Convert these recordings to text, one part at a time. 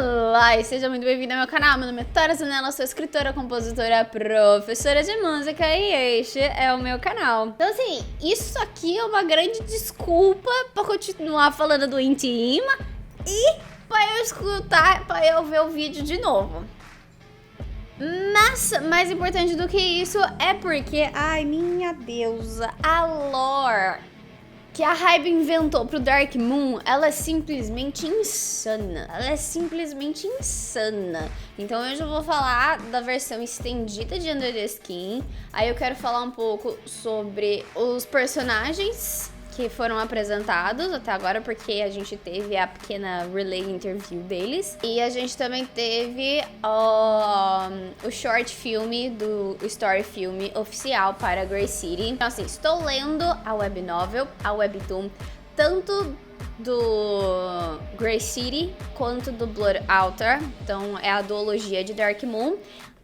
Olá e seja muito bem-vindo ao meu canal. Meu nome é Tora Zanella, sou escritora, compositora, professora de música e este é o meu canal. Então assim, isso aqui é uma grande desculpa pra continuar falando do Intima e pra eu escutar, pra eu ver o vídeo de novo. Mas, mais importante do que isso é porque, ai minha deusa, a lore que a Hybe inventou pro Dark Moon, ela é simplesmente insana. Ela é simplesmente insana. Então hoje eu vou falar da versão estendida de Under the Skin. Aí eu quero falar um pouco sobre os personagens que foram apresentados até agora, porque a gente teve a pequena relay interview deles. E a gente também teve o short filme, do story filme oficial para Grey City. Então assim, estou lendo a web novel, a webtoon, tanto do Grey City quanto do Blood Altar. Então é a duologia de Dark Moon.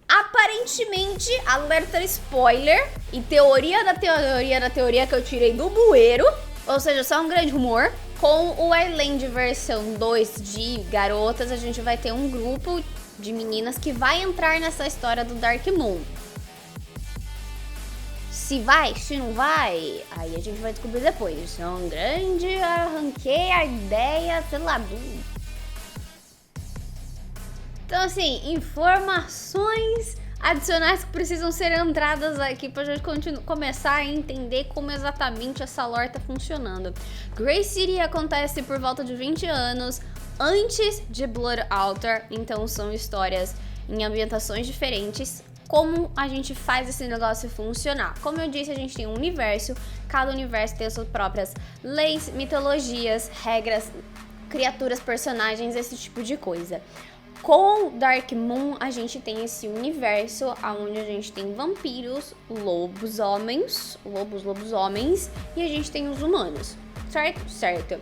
Aparentemente, alerta spoiler e teoria da teoria da teoria que eu tirei do bueiro, ou seja, só um grande rumor. Com o Island versão 2 de garotas, a gente vai ter um grupo de meninas que vai entrar nessa história do Dark Moon. Se vai, se não vai, aí a gente vai descobrir depois. É um grande, arranquei a ideia, sei lá, Então assim, informações adicionais que precisam ser entradas aqui pra gente começar a entender como exatamente essa lore tá funcionando. Grey City acontece por volta de 20 anos antes de Blood Altar, então são histórias em ambientações diferentes. Como a gente faz esse negócio funcionar? Como eu disse, a gente tem um universo, cada universo tem as suas próprias leis, mitologias, regras, criaturas, personagens, esse tipo de coisa. Com Dark Moon, a gente tem esse universo onde a gente tem vampiros, lobos-homens, e a gente tem os humanos, certo? Certo.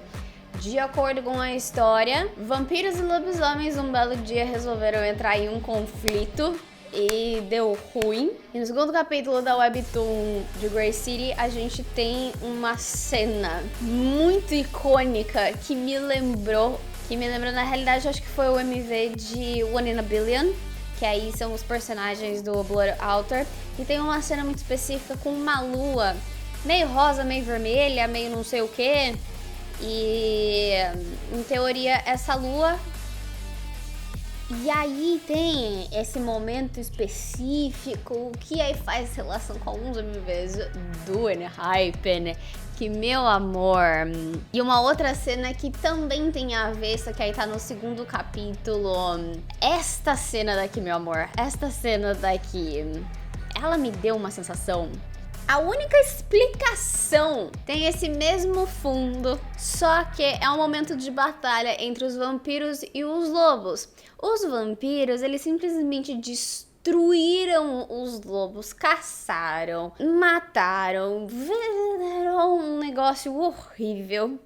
De acordo com a história, vampiros e lobisomens um belo dia resolveram entrar em um conflito e deu ruim. E no segundo capítulo da webtoon de Grey City, a gente tem uma cena muito icônica que me lembrou na realidade, acho que foi o MV de One in a Billion, que aí são os personagens do Blood Altar, e tem uma cena muito específica com uma lua meio rosa, meio vermelha, meio não sei o que, e em teoria essa lua. E aí tem esse momento específico que aí faz relação com alguns MVs do Hype, que meu amor. E uma outra cena que também tem a ver, só que aí tá no segundo capítulo. Esta cena daqui, meu amor, esta cena daqui, ela me deu uma sensação. A única explicação tem esse mesmo fundo, só que é um momento de batalha entre os vampiros e os lobos. Os vampiros, eles simplesmente destruíram os lobos, caçaram, mataram, fizeram um negócio horrível.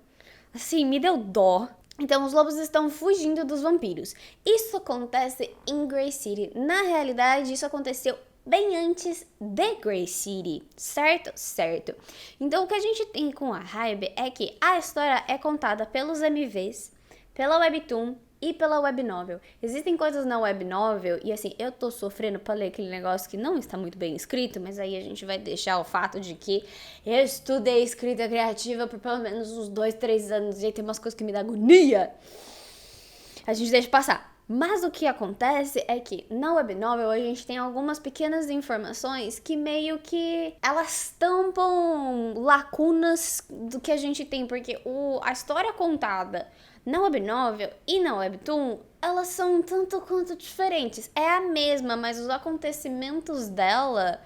Assim, me deu dó. Então os lobos estão fugindo dos vampiros. Isso acontece em Grey City. Na realidade, isso aconteceu bem antes de Grey City, certo? Certo. Então o que a gente tem com a Hybe é que a história é contada pelos MVs, pela webtoon e pela web novel. Existem coisas na web novel e assim, eu tô sofrendo pra ler aquele negócio que não está muito bem escrito, mas aí a gente vai deixar o fato de que eu estudei escrita criativa por pelo menos uns 2, 3 anos e aí tem umas coisas que me dá agonia. A gente deixa passar. Mas o que acontece é que na web novel a gente tem algumas pequenas informações que meio que elas tampam lacunas do que a gente tem, porque a história contada na web novel e na webtoon, elas são tanto quanto diferentes. É a mesma, mas os acontecimentos dela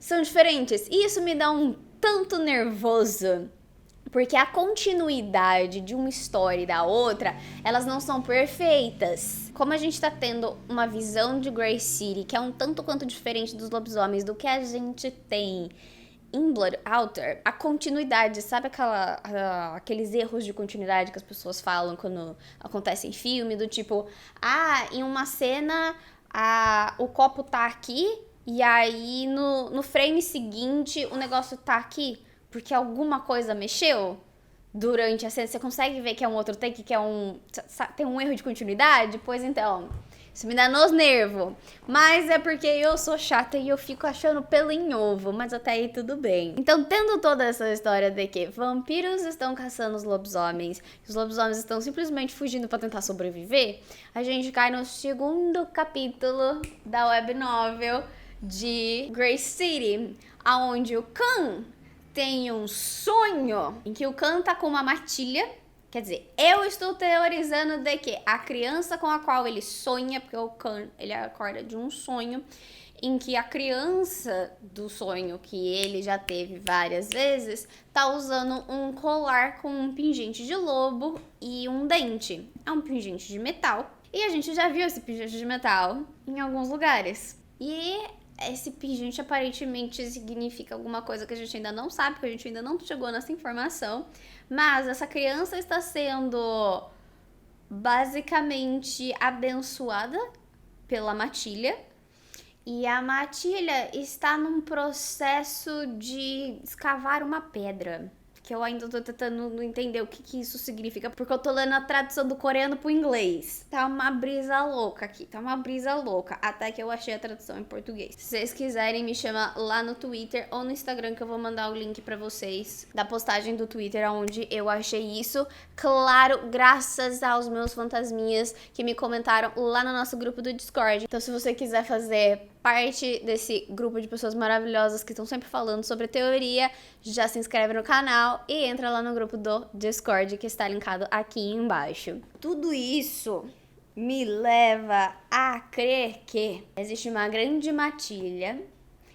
são diferentes. E isso me dá um tanto nervoso. Porque a continuidade de uma história e da outra, elas não são perfeitas. Como a gente tá tendo uma visão de Grey City, que é um tanto quanto diferente dos lobisomens do que a gente tem em Blood Altar, a continuidade, sabe aqueles erros de continuidade que as pessoas falam quando acontece em filme, do tipo, em uma cena, o copo tá aqui, e aí no frame seguinte o negócio tá aqui. Porque alguma coisa mexeu? durante a cena, você consegue ver que é um outro take, que é tem um erro de continuidade? Pois então, isso me dá nos nervos. Mas é porque eu sou chata e eu fico achando pelo em ovo, mas até aí tudo bem. Então, tendo toda essa história de que vampiros estão caçando os lobisomens, os lobisomens estão simplesmente fugindo pra tentar sobreviver, a gente cai no segundo capítulo da web novel de Grace City, aonde o Khan tem um sonho em que o Khan tá com uma matilha. Quer dizer, eu estou teorizando de que a criança com a qual ele sonha, porque o Khan, ele acorda de um sonho, em que a criança do sonho, que ele já teve várias vezes, tá usando um colar com um pingente de lobo e um dente. É um pingente de metal. E a gente já viu esse pingente de metal em alguns lugares. E esse pingente aparentemente significa alguma coisa que a gente ainda não sabe, porque a gente ainda não chegou nessa informação. Mas essa criança está sendo basicamente abençoada pela matilha. E a matilha está num processo de escavar uma pedra. Que eu ainda tô tentando entender o que isso significa, porque eu tô lendo a tradução do coreano pro inglês. Tá uma brisa louca aqui, tá uma brisa louca. Até que eu achei a tradução em português. Se vocês quiserem, me chama lá no Twitter ou no Instagram, que eu vou mandar o link pra vocês da postagem do Twitter onde eu achei isso. Claro, graças aos meus fantasminhas que me comentaram lá no nosso grupo do Discord. Então, se você quiser fazer parte desse grupo de pessoas maravilhosas que estão sempre falando sobre teoria, já se inscreve no canal e entra lá no grupo do Discord, que está linkado aqui embaixo. Tudo isso me leva a crer que existe uma grande matilha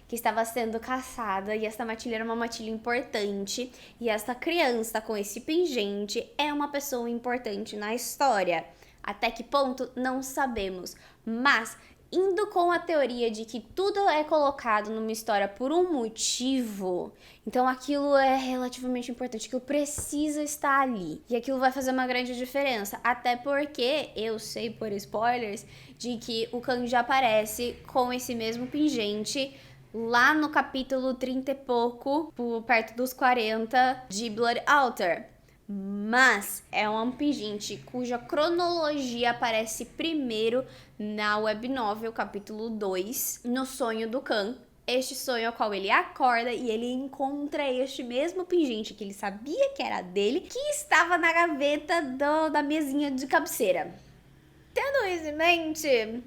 que estava sendo caçada, e essa matilha era uma matilha importante, e essa criança com esse pingente é uma pessoa importante na história. Até que ponto, não sabemos, mas indo com a teoria de que tudo é colocado numa história por um motivo, então aquilo é relativamente importante, aquilo precisa estar ali. E aquilo vai fazer uma grande diferença. Até porque eu sei por spoilers de que o Kang já aparece com esse mesmo pingente lá no capítulo 30 e pouco, perto dos 40 de Blood Altar. Mas é um pingente cuja cronologia aparece primeiro na web novel, capítulo 2, no sonho do Khan. Este sonho ao qual ele acorda e ele encontra este mesmo pingente que ele sabia que era dele, que estava na gaveta da mesinha de cabeceira. Tendo isso em mente,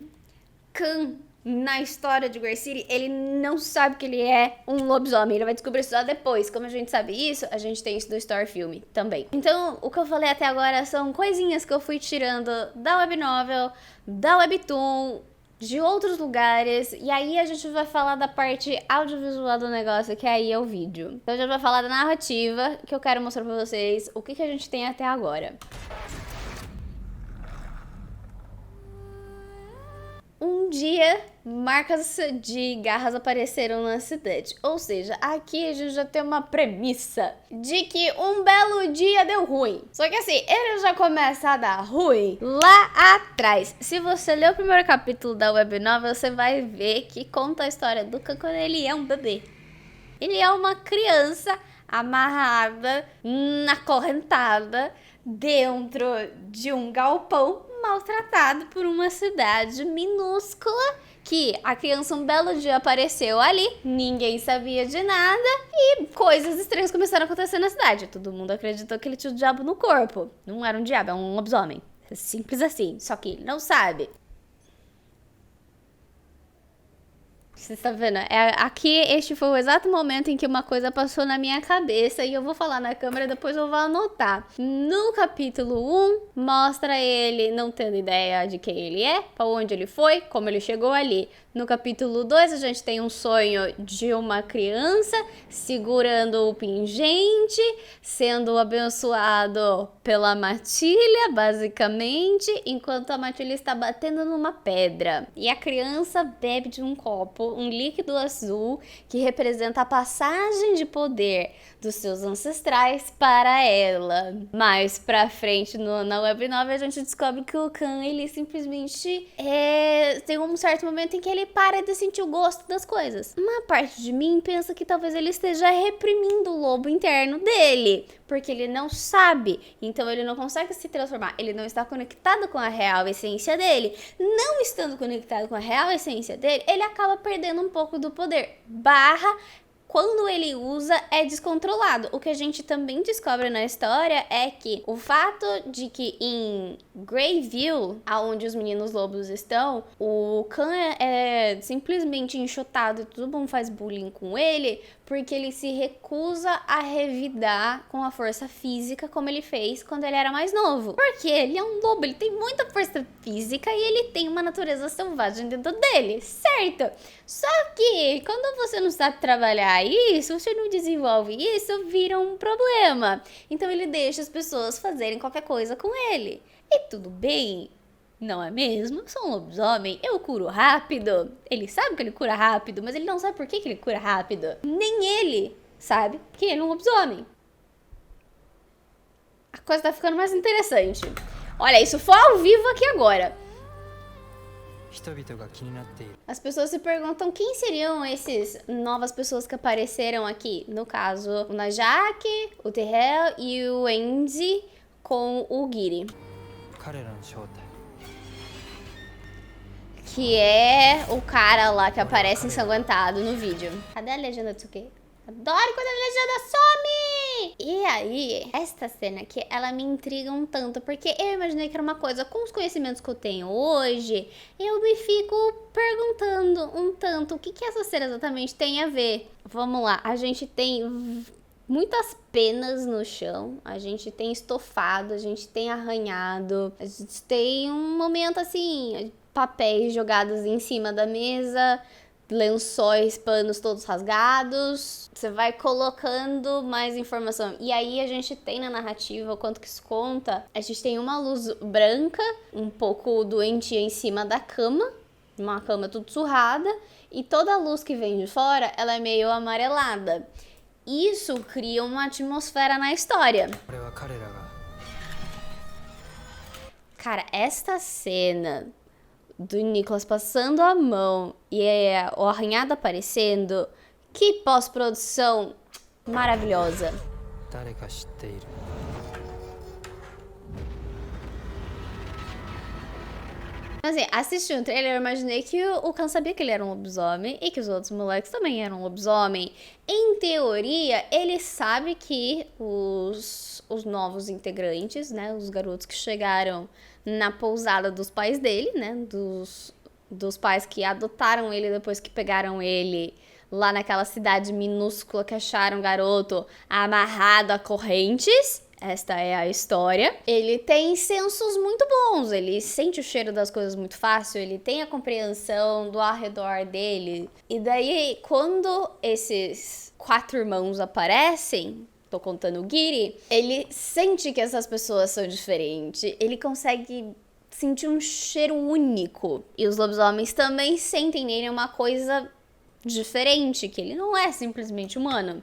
Khan, na história de Grace City, ele não sabe que ele é um lobisomem. Ele vai descobrir isso só depois. Como a gente sabe isso, a gente tem isso do Story Film também. Então, o que eu falei até agora são coisinhas que eu fui tirando da web novel, da webtoon, de outros lugares. E aí a gente vai falar da parte audiovisual do negócio, que aí é o vídeo. Então a gente vai falar da narrativa, que eu quero mostrar pra vocês o que a gente tem até agora. Um dia, marcas de garras apareceram na cidade. Ou seja, aqui a gente já tem uma premissa de que um belo dia deu ruim. Só que assim, ele já começa a dar ruim lá atrás. Se você ler o primeiro capítulo da web novel, você vai ver que conta a história do Khan quando ele é um bebê. Ele é uma criança amarrada, acorrentada, dentro de um galpão, maltratado por uma cidade minúscula, que a criança um belo dia apareceu ali, ninguém sabia de nada e coisas estranhas começaram a acontecer na cidade. Todo mundo acreditou que ele tinha o diabo no corpo. Não era um diabo, é um lobisomem. Simples assim, só que ele não sabe. Você está vendo? Aqui, este foi o exato momento em que uma coisa passou na minha cabeça e eu vou falar na câmera, depois eu vou anotar. No capítulo 1, mostra ele não tendo ideia de quem ele é, para onde ele foi, como ele chegou ali. No capítulo 2, a gente tem um sonho de uma criança segurando o pingente, sendo abençoado pela matilha, basicamente, enquanto a matilha está batendo numa pedra. E a criança bebe de um copo um líquido azul que representa a passagem de poder dos seus ancestrais para ela. Mais pra frente na web novel a gente descobre que o Khan, ele simplesmente tem um certo momento em que ele para de sentir o gosto das coisas. Uma parte de mim pensa que talvez ele esteja reprimindo o lobo interno dele, porque ele não sabe, então ele não consegue se transformar, ele não está conectado com a real essência dele. Não estando conectado com a real essência dele, ele acaba perdendo um pouco do poder. Quando ele usa, é descontrolado. O que a gente também descobre na história é que o fato de que em Greyville, aonde os meninos lobos estão, o Khan é simplesmente enxotado e todo mundo faz bullying com ele, porque ele se recusa a revidar com a força física como ele fez quando ele era mais novo. Porque ele é um lobo, ele tem muita força física e ele tem uma natureza selvagem dentro dele, certo? Só que quando você não sabe trabalhar isso, você não desenvolve isso, vira um problema. Então ele deixa as pessoas fazerem qualquer coisa com ele. E tudo bem, não é mesmo? Eu sou um lobisomem, eu curo rápido. Ele sabe que ele cura rápido, mas ele não sabe por que ele cura rápido. Nem ele sabe que ele é um lobisomem. A coisa tá ficando mais interessante. Olha, isso foi ao vivo aqui agora. As pessoas se perguntam quem seriam essas novas pessoas que apareceram aqui. No caso, o Najak, o Terrell e o Enzi com o Giri. Que é o cara lá que aparece ensanguentado no vídeo. Cadê a legenda disso aqui? Adoro quando a legenda some! E aí, esta cena aqui, ela me intriga um tanto, porque eu imaginei que era uma coisa, com os conhecimentos que eu tenho hoje, eu me fico perguntando um tanto, o que essa cena exatamente tem a ver? Vamos lá, a gente tem muitas penas no chão, a gente tem estofado, a gente tem arranhado, a gente tem um momento assim, papéis jogados em cima da mesa, lençóis, panos todos rasgados. Você vai colocando mais informação. E aí a gente tem na narrativa, o quanto que isso conta, a gente tem uma luz branca, um pouco doentia em cima da cama, uma cama tudo surrada, e toda a luz que vem de fora, ela é meio amarelada. Isso cria uma atmosfera na história. Cara, esta cena do Nicholas passando a mão e o arranhado aparecendo, que pós-produção maravilhosa. Assim, assistindo o trailer, eu imaginei que o Khan sabia que ele era um lobisomem e que os outros moleques também eram lobisomem. Em teoria, ele sabe que os novos integrantes, né, os garotos que chegaram na pousada dos pais dele, né, dos pais que adotaram ele depois que pegaram ele lá naquela cidade minúscula que acharam o garoto amarrado a correntes. Esta é a história. Ele tem sensos muito bons, ele sente o cheiro das coisas muito fácil, ele tem a compreensão do ao redor dele. E daí, quando esses 4 irmãos aparecem, tô contando o Giri, ele sente que essas pessoas são diferentes, ele consegue sentir um cheiro único. E os lobisomens também sentem nele uma coisa diferente, que ele não é simplesmente humano.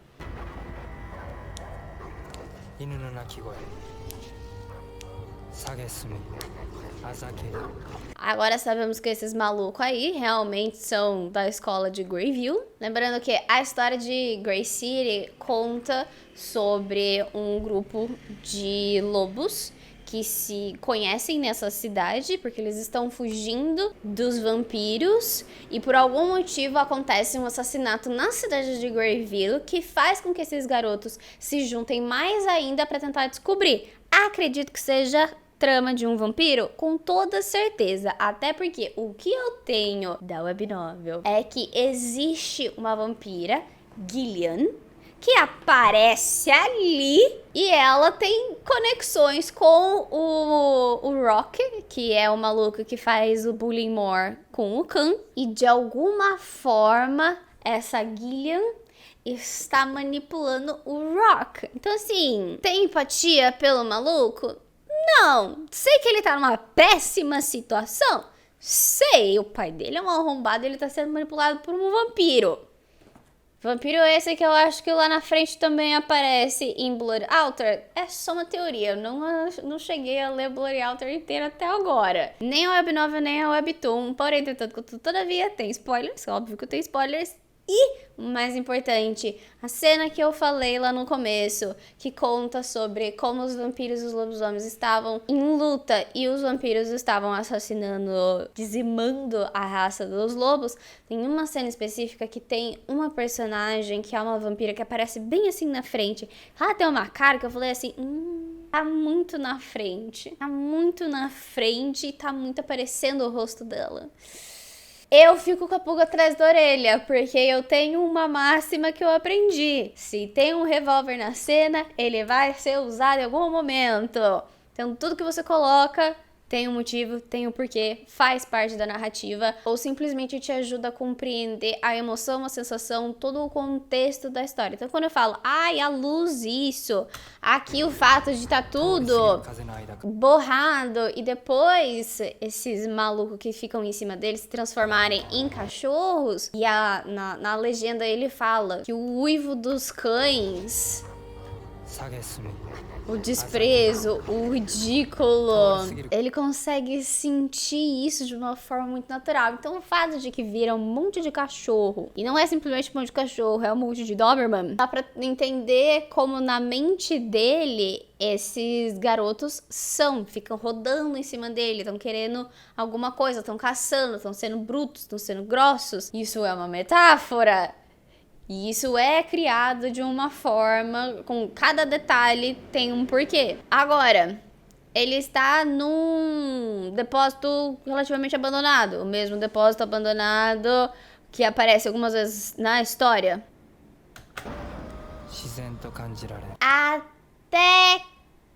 Agora sabemos que esses malucos aí realmente são da escola de Greyville. Lembrando que a história de Grey City conta sobre um grupo de lobos que se conhecem nessa cidade, porque eles estão fugindo dos vampiros, e por algum motivo acontece um assassinato na cidade de Greyville, que faz com que esses garotos se juntem mais ainda para tentar descobrir. Acredito que seja trama de um vampiro? Com toda certeza, até porque o que eu tenho da web novel é que existe uma vampira, Gillian, que aparece ali e ela tem conexões com o Rock, que é o maluco que faz o bullying more com o Khan, e de alguma forma essa Gillian está manipulando o Rock. Então assim, tem empatia pelo maluco? Não. Sei que ele tá numa péssima situação? Sei, o pai dele é um arrombado e ele tá sendo manipulado por um vampiro. Vampiro esse que eu acho que lá na frente também aparece em Blood Altar. É só uma teoria, eu não cheguei a ler Blood Altar inteira até agora. Nem a web novel, nem a webtoon. Porém, todavia, tem spoilers, óbvio que tem spoilers. E, o mais importante, a cena que eu falei lá no começo, que conta sobre como os vampiros e os lobisomens estavam em luta e os vampiros estavam assassinando, dizimando a raça dos lobos. Tem uma cena específica que tem uma personagem que é uma vampira que aparece bem assim na frente. Ela tem uma cara que eu falei assim, tá muito na frente. Tá muito na frente e tá muito aparecendo o rosto dela. Eu fico com a pulga atrás da orelha, porque eu tenho uma máxima que eu aprendi. Se tem um revólver na cena, ele vai ser usado em algum momento. Então tudo que você coloca tem um motivo, tem um porquê, faz parte da narrativa, ou simplesmente te ajuda a compreender a emoção, a sensação, todo o contexto da história. Então quando eu falo, ai, a luz isso, aqui o fato de estar tudo borrado e depois esses malucos que ficam em cima deles se transformarem em cachorros, e na legenda ele fala que o uivo dos cães, o desprezo, o ridículo, ele consegue sentir isso de uma forma muito natural. Então o fato de que vira um monte de cachorro, e não é simplesmente um monte de cachorro, é um monte de Doberman, dá pra entender como na mente dele esses garotos ficam rodando em cima dele, estão querendo alguma coisa, estão caçando, estão sendo brutos, estão sendo grossos. Isso é uma metáfora. E isso é criado de uma forma, com cada detalhe tem um porquê. Agora, ele está num depósito relativamente abandonado. O mesmo depósito abandonado que aparece algumas vezes na história. Até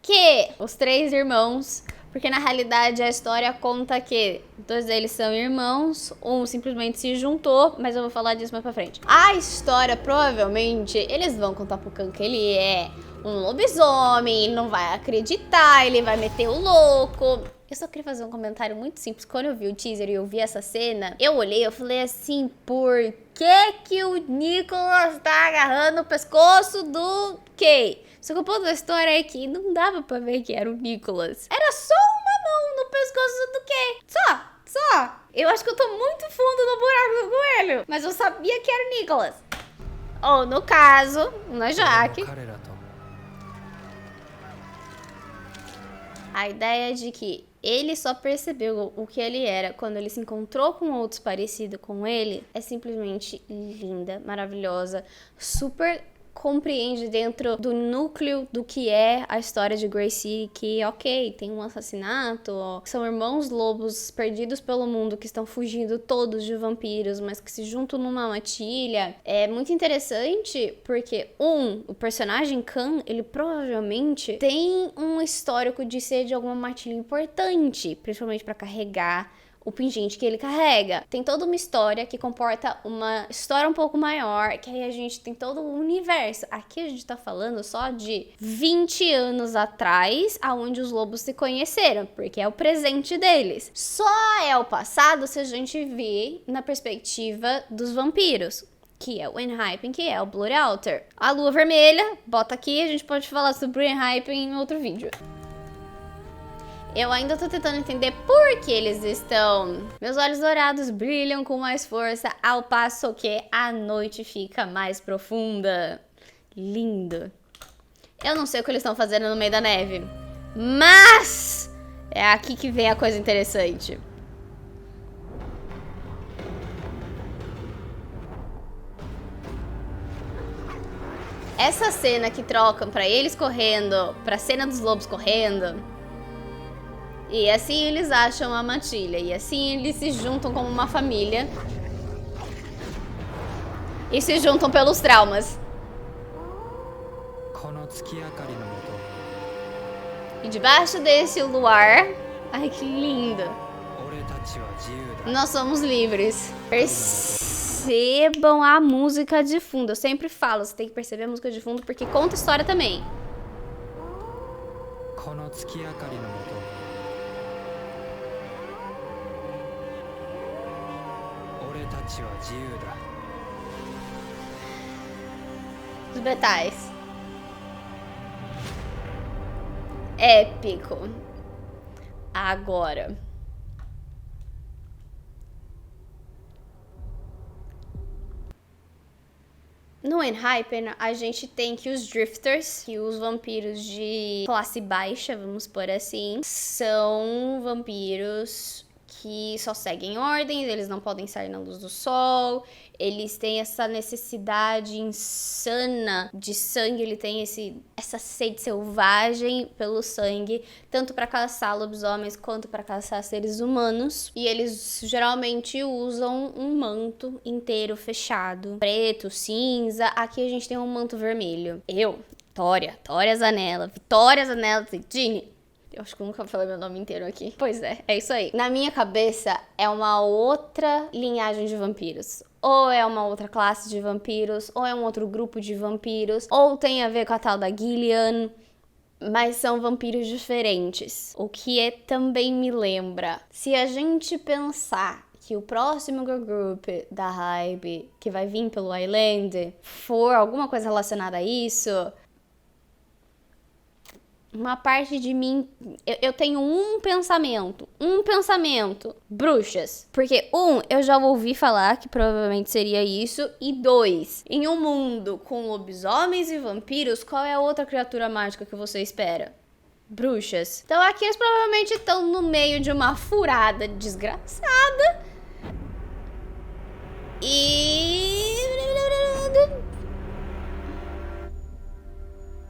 que os 3 irmãos... Porque na realidade a história conta que 2 deles são irmãos, um simplesmente se juntou, mas eu vou falar disso mais pra frente. A história, provavelmente, eles vão contar pro Khan que ele é um lobisomem, ele não vai acreditar, ele vai meter o louco. Eu só queria fazer um comentário muito simples. Quando eu vi o teaser e eu vi essa cena, eu olhei, eu falei assim, por que o Nicholas tá agarrando o pescoço do Kay? Só que o ponto da história é que não dava pra ver que era o Nicholas. Era só uma mão no pescoço do Kay. Só. Eu acho que eu tô muito fundo no buraco do coelho. Mas eu sabia que era o Nicholas. Ou no caso, na Jaque. A ideia de que ele só percebeu o que ele era quando ele se encontrou com outros parecidos com ele é simplesmente linda, maravilhosa, super compreende dentro do núcleo do que é a história de Grey City, que ok, tem um assassinato, são irmãos lobos perdidos pelo mundo que estão fugindo todos de vampiros, mas que se juntam numa matilha. É muito interessante porque, o personagem Khan, ele provavelmente tem um histórico de ser de alguma matilha importante, principalmente para carregar o pingente que ele carrega. Tem toda uma história que comporta uma história um pouco maior, que aí a gente tem todo o universo. Aqui a gente tá falando só de 20 anos atrás, aonde os lobos se conheceram, porque é o presente deles. Só é o passado se a gente vê na perspectiva dos vampiros, que é o Enhypen, que é o Blood Altar. A lua vermelha, bota aqui, a gente pode falar sobre o Enhypen em outro vídeo. Eu ainda tô tentando entender por que eles estão... Meus olhos dourados brilham com mais força, ao passo que a noite fica mais profunda. Lindo. Eu não sei o que eles estão fazendo no meio da neve, mas é aqui que vem a coisa interessante. Essa cena que trocam pra eles correndo, pra cena dos lobos correndo... E assim eles acham a matilha. E assim eles se juntam como uma família. E se juntam pelos traumas. E debaixo desse luar... Ai, que lindo. Nós somos livres. Percebam a música de fundo. Eu sempre falo, você tem que perceber a música de fundo porque conta história também. Os metais. Épico. Agora. No Enhypen, a gente tem que os Drifters, que os vampiros de classe baixa, vamos por assim, são vampiros que só seguem ordens, eles não podem sair na luz do sol, eles têm essa necessidade insana de sangue, ele tem essa sede selvagem pelo sangue, tanto para caçar lobisomens quanto para caçar seres humanos. E eles geralmente usam um manto inteiro fechado, preto, cinza. Aqui a gente tem um manto vermelho. Vitória Zanella, Cetini. Eu acho que eu nunca falei meu nome inteiro aqui. Pois é isso aí. Na minha cabeça, é uma outra linhagem de vampiros. Ou é uma outra classe de vampiros, ou é um outro grupo de vampiros, ou tem a ver com a tal da Gillian, mas são vampiros diferentes. O que também me lembra, se a gente pensar que o próximo girl group da Hybe, que vai vir pelo Island, for alguma coisa relacionada a isso, uma parte de mim, eu tenho um pensamento, bruxas. Porque eu já ouvi falar que provavelmente seria isso, e 2, em um mundo com lobisomens e vampiros, qual é a outra criatura mágica que você espera? Bruxas. Então aqui eles provavelmente estão no meio de uma furada desgraçada.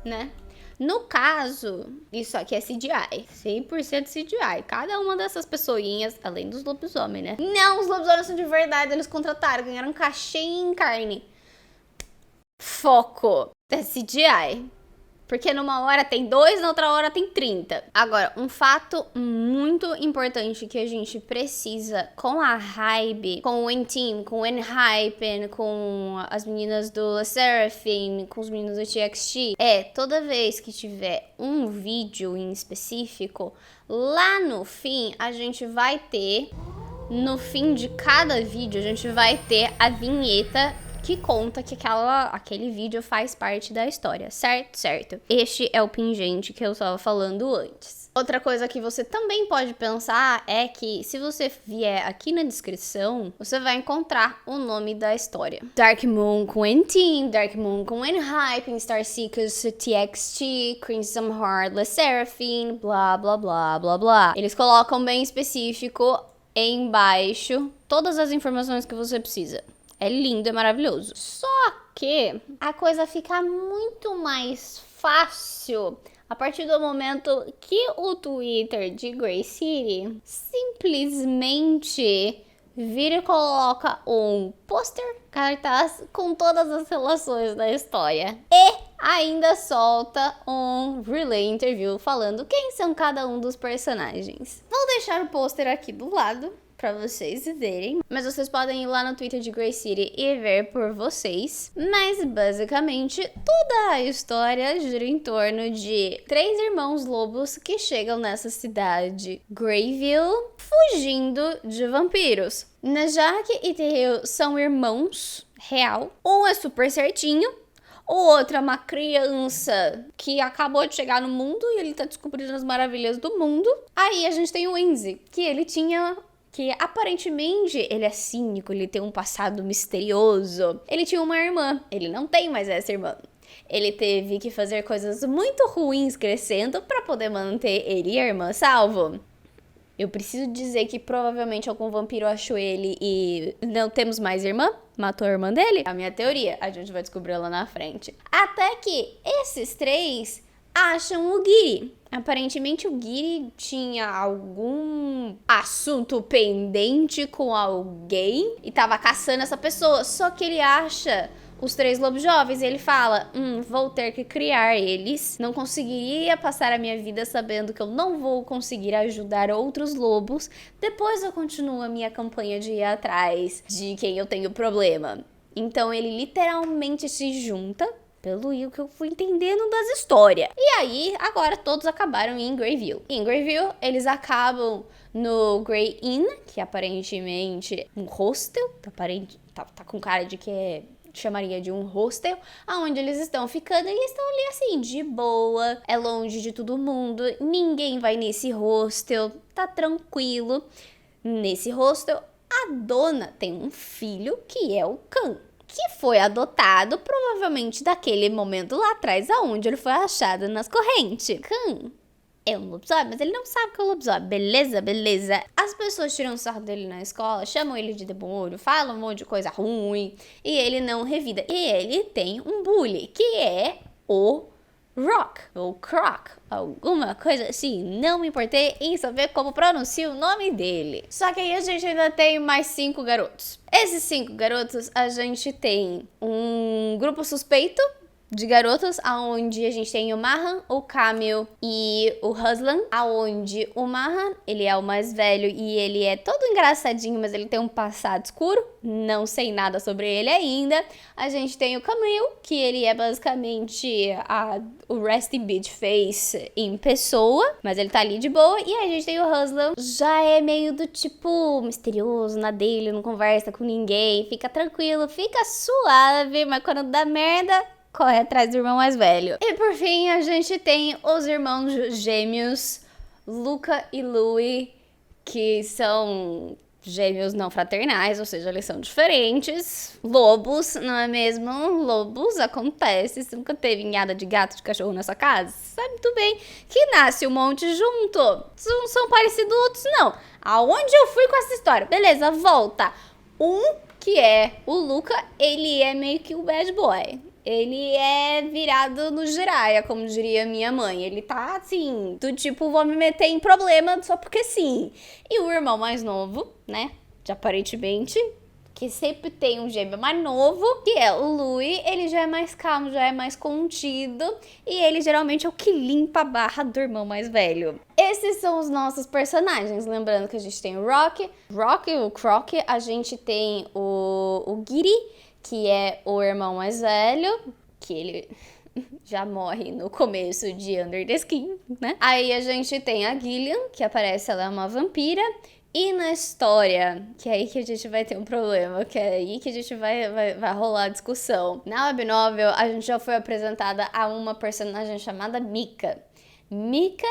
Né? No caso, isso aqui é CGI, 100% CGI. Cada uma dessas pessoinhas, além dos lobisomens, né? Não, os lobisomens são de verdade, eles contrataram, ganharam cachê em carne. Foco, é CGI. Porque numa hora tem 2, na outra hora tem 30. Agora, um fato muito importante que a gente precisa com a Hybe, com o N-Team, com o Enhypen, com as meninas do LE SSERAFIM, com os meninos do TXT, toda vez que tiver um vídeo em específico, lá no fim a gente vai ter, no fim de cada vídeo, a gente vai ter a vinheta que conta que aquele vídeo faz parte da história, certo? Este é o pingente que eu estava falando antes. Outra coisa que você também pode pensar é que se você vier aqui na descrição, você vai encontrar o nome da história. Dark Moon com N-Team, Dark Moon com Enhypen, Star Seekers, TXT, Crimson Heart, LE SSERAFIM, blá blá blá blá blá. Eles colocam bem específico embaixo todas as informações que você precisa. É lindo, é maravilhoso. Só que a coisa fica muito mais fácil a partir do momento que o Twitter de Grey City simplesmente vira e coloca um pôster, cartaz com todas as relações da história. E ainda solta um relay interview falando quem são cada um dos personagens. Vou deixar o pôster aqui do lado pra vocês verem, mas vocês podem ir lá no Twitter de Grey City e ver por vocês. Mas basicamente toda a história gira em torno de 3 irmãos lobos que chegam nessa cidade Greyville fugindo de vampiros. Najak e Tahil são irmãos real, um é super certinho, o outro é uma criança que acabou de chegar no mundo e ele tá descobrindo as maravilhas do mundo. Aí a gente tem o Inzi, que aparentemente ele é cínico, ele tem um passado misterioso. Ele tinha uma irmã, ele não tem mais essa irmã. Ele teve que fazer coisas muito ruins crescendo pra poder manter ele e a irmã salvo. Eu preciso dizer que provavelmente algum vampiro achou ele e não temos mais irmã, matou a irmã dele. A minha teoria, a gente vai descobrir lá na frente. Até que esses 3 acham o Giri. Aparentemente o Giri tinha algum assunto pendente com alguém e tava caçando essa pessoa. Só que ele acha os 3 lobos jovens e ele fala, vou ter que criar eles. Não conseguiria passar a minha vida sabendo que eu não vou conseguir ajudar outros lobos. Depois eu continuo a minha campanha de ir atrás de quem eu tenho problema. Então ele literalmente se junta, pelo que eu fui entendendo das histórias. E aí, agora todos acabaram em Greyville. Em Greyville, eles acabam no Grey Inn, que é aparentemente um hostel, tá com cara de que chamaria de um hostel, aonde eles estão ficando e estão ali assim, de boa, é longe de todo mundo, ninguém vai nesse hostel, tá tranquilo. Nesse hostel, a dona tem um filho que é o Kan, que foi adotado provavelmente daquele momento lá atrás, aonde ele foi achado nas correntes. Kan é um lobisomem, mas ele não sabe que é um lobisomem. Beleza. As pessoas tiram sarro dele na escola, chamam ele de demônio, falam um monte de coisa ruim, e ele não revida. E ele tem um bully, que é o Rock, ou Croc, alguma coisa assim. Não me importei em saber como pronuncia o nome dele. Só que aí a gente ainda tem mais 5 garotos. Esses 5 garotos, a gente tem um grupo suspeito de garotos, aonde a gente tem o Mahan, o Camille e o Ruslan, aonde o Mahan, ele é o mais velho e ele é todo engraçadinho, mas ele tem um passado escuro, não sei nada sobre ele ainda. A gente tem o Camille, que ele é basicamente o Resting Bitch Face em pessoa, mas ele tá ali de boa. E a gente tem o Ruslan, já é meio do tipo misterioso, na dele, não conversa com ninguém, fica tranquilo, fica suave, mas quando dá merda, corre atrás do irmão mais velho. E por fim, a gente tem os irmãos gêmeos, Luca e Louie, que são gêmeos não fraternais, ou seja, eles são diferentes. Lobos, não é mesmo? Lobos, acontece. Você nunca teve ninhada de gato, de cachorro na sua casa? Sabe muito bem que nasce um monte junto. Não são parecidos outros, não. Aonde eu fui com essa história? Beleza, volta. Que é o Luca, ele é meio que o bad boy. Ele é virado no giraia, como diria minha mãe. Ele tá assim, do tipo, vou me meter em problema só porque sim. E o irmão mais novo, né, de aparentemente, que sempre tem um gêmeo mais novo, que é o Louie, ele já é mais calmo, já é mais contido, e ele geralmente é o que limpa a barra do irmão mais velho. Esses são os nossos personagens, lembrando que a gente tem o Rock, o Croc, a gente tem o Giri, que é o irmão mais velho, que ele já morre no começo de Under the Skin, né? Aí a gente tem a Gillian, que aparece, ela é uma vampira. E na história, que é aí que a gente vai ter um problema, que é aí que a gente vai rolar a discussão. Na web novel, a gente já foi apresentada a uma personagem chamada Mika. Mika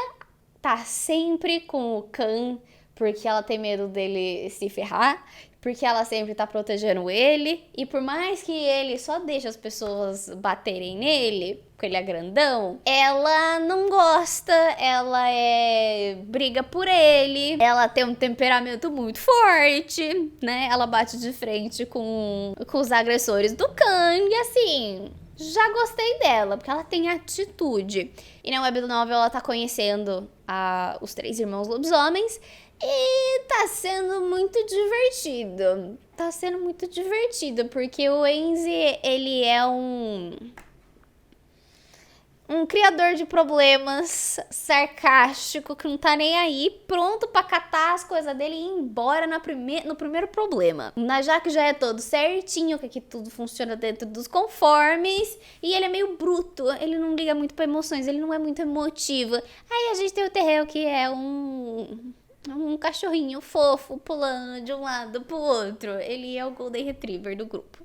tá sempre com o Kan, porque ela tem medo dele se ferrar, porque ela sempre tá protegendo ele, e por mais que ele só deixe as pessoas baterem nele, porque ele é grandão, ela não gosta, ela briga por ele, ela tem um temperamento muito forte, né? Ela bate de frente com os agressores do Kan, e assim, já gostei dela, porque ela tem atitude. E na web novel ela tá conhecendo os 3 irmãos lobisomens, e tá sendo muito divertido. Tá sendo muito divertido, porque o Enzi, ele é um criador de problemas, sarcástico, que não tá nem aí, pronto pra catar as coisas dele e ir embora no primeiro problema. Já que já é todo certinho, que aqui tudo funciona dentro dos conformes, e ele é meio bruto, ele não liga muito pra emoções, ele não é muito emotivo. Aí a gente tem o Terrell, que é um cachorrinho fofo pulando de um lado pro outro. Ele é o Golden Retriever do grupo.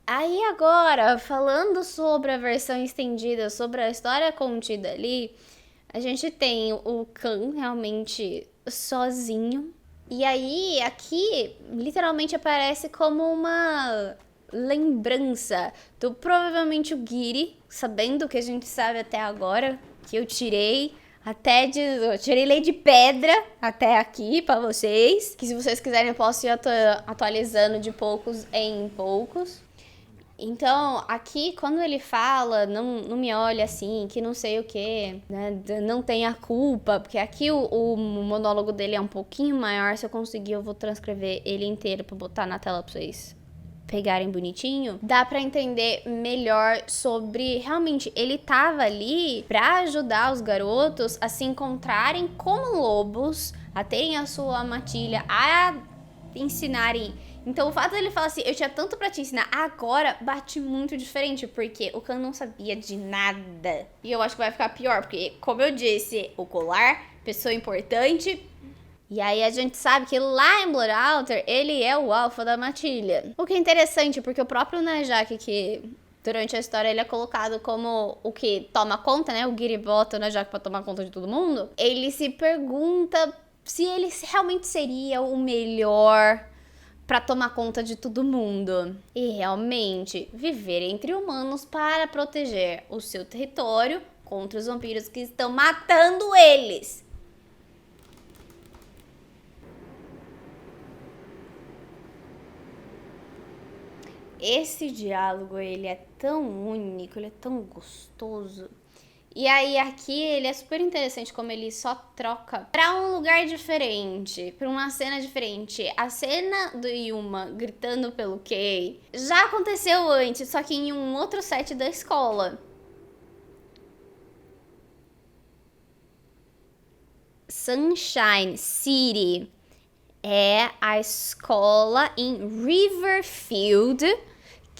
Aí agora, falando sobre a versão estendida, sobre a história contida ali, a gente tem o Kan realmente sozinho. E aí, aqui, literalmente aparece como uma lembrança do provavelmente o Giri, sabendo o que a gente sabe até agora, que eu tirei lei de pedra até aqui pra vocês. Que se vocês quiserem eu posso ir atualizando de poucos em poucos. Então, aqui, quando ele fala, não me olha assim, que não sei o que, né, não tenha culpa, porque aqui o monólogo dele é um pouquinho maior, se eu conseguir eu vou transcrever ele inteiro pra botar na tela pra vocês pegarem bonitinho, dá pra entender melhor sobre, realmente, ele tava ali pra ajudar os garotos a se encontrarem como lobos, a terem a sua matilha, a ensinarem. Então o fato dele falar assim, eu tinha tanto pra te ensinar, agora bate muito diferente, porque o Kan não sabia de nada. E eu acho que vai ficar pior, porque, como eu disse, o colar pessoa importante. E aí a gente sabe que lá em Bloodalter, ele é o alfa da matilha. O que é interessante, porque o próprio Najak, que durante a história ele é colocado como o que toma conta, né? O Giri bota o Najak pra tomar conta de todo mundo. Ele se pergunta se ele realmente seria o melhor pra tomar conta de todo mundo. E realmente, viver entre humanos para proteger o seu território contra os vampiros que estão matando eles. Esse diálogo, ele é tão único, ele é tão gostoso. E aí aqui ele é super interessante como ele só troca pra um lugar diferente, pra uma cena diferente. A cena do Yuma gritando pelo Kei já aconteceu antes, só que em um outro set da escola. Sunshine City é a escola em Riverfield,